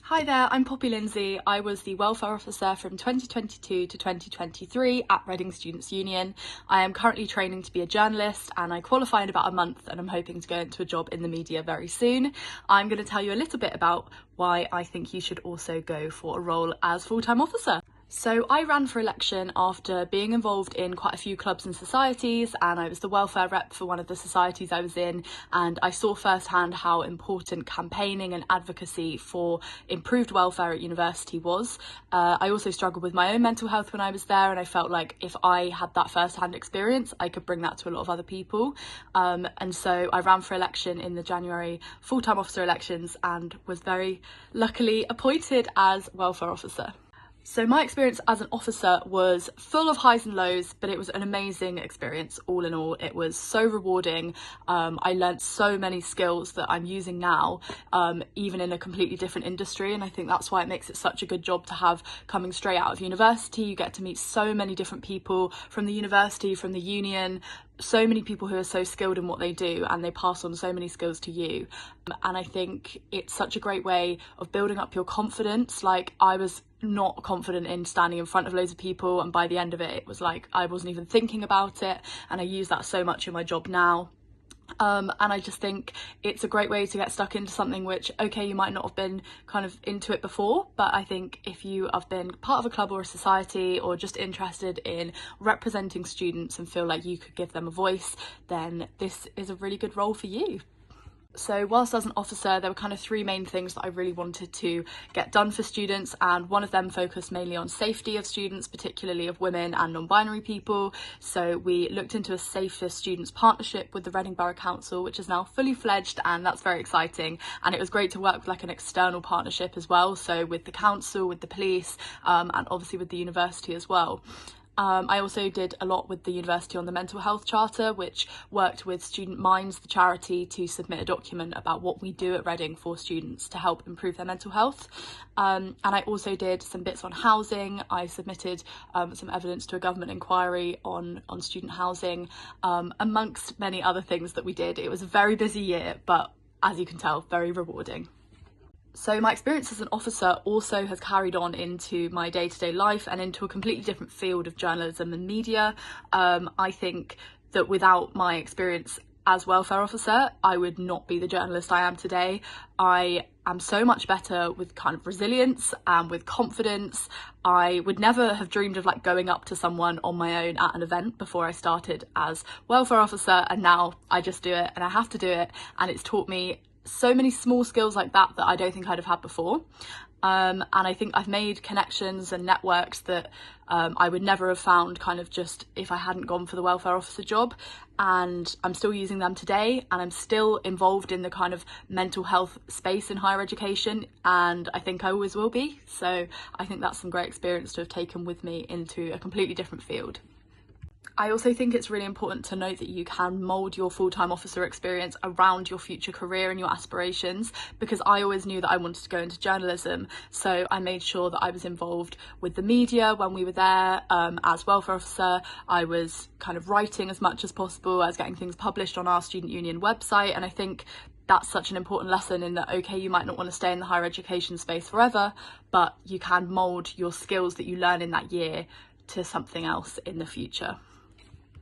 Hi there, I'm Poppy Lindsay. I was the welfare officer from 2022 to 2023 at Reading Students' Union. I am currently training to be a journalist and I qualify in about a month and I'm hoping to go into a job in the media very soon. I'm going to tell you a little bit about why I think you should also go for a role as full-time officer. So I ran for election after being involved in quite a few clubs and societies, and I was the welfare rep for one of the societies I was in, and I saw firsthand how important campaigning and advocacy for improved welfare at university was. I also struggled with my own mental health when I was there, and I felt like if I had that firsthand experience, I could bring that to a lot of other people. And so I ran for election in the January full-time officer elections and was very luckily appointed as welfare officer. So my experience as an officer was full of highs and lows, but it was an amazing experience all in all. It was so rewarding. I learnt so many skills that I'm using now, even in a completely different industry. And I think that's why it makes it such a good job to have coming straight out of university. You get to meet so many different people from the university, from the union, so many people who are so skilled in what they do, and they pass on so many skills to you. And I think it's such a great way of building up your confidence. Like, I was not confident in standing in front of loads of people, and by the end of it, it was like I wasn't even thinking about it, and I use that so much in my job now. And I just think it's a great way to get stuck into something which, okay, you might not have been kind of into it before, but I think if you have been part of a club or a society or just interested in representing students and feel like you could give them a voice, then this is a really good role for you. So whilst as an officer, there were kind of three main things that I really wanted to get done for students, and one of them focused mainly on safety of students, particularly of women and non-binary people. So we looked into a Safer Students partnership with the Reading Borough Council, which is now fully fledged, and that's very exciting. And it was great to work with like an external partnership as well, so with the council, with the police, and obviously with the university as well. I also did a lot with the university on the Mental Health Charter, which worked with Student Minds, the charity, to submit a document about what we do at Reading for students to help improve their mental health. And I also did some bits on housing. I submitted some evidence to a government inquiry on student housing, amongst many other things that we did. It was a very busy year, but as you can tell, very rewarding. So my experience as an officer also has carried on into my day-to-day life and into a completely different field of journalism and media. I think that without my experience as welfare officer, I would not be the journalist I am today. I am so much better with kind of resilience and with confidence. I would never have dreamed of like going up to someone on my own at an event before I started as welfare officer, and now I just do it and I have to do it, and it's taught me so many small skills like that I don't think I'd have had before. And I think I've made connections and networks that I would never have found kind of just if I hadn't gone for the welfare officer job, and I'm still using them today, and I'm still involved in the kind of mental health space in higher education, and I think I always will be. So I think that's some great experience to have taken with me into a completely different field. I also think it's really important to note that you can mould your full-time officer experience around your future career and your aspirations, because I always knew that I wanted to go into journalism, so I made sure that I was involved with the media when we were there. As welfare officer, I was kind of writing as much as possible, I was getting things published on our student union website, and I think that's such an important lesson in that, okay, you might not want to stay in the higher education space forever, but you can mould your skills that you learn in that year to something else in the future.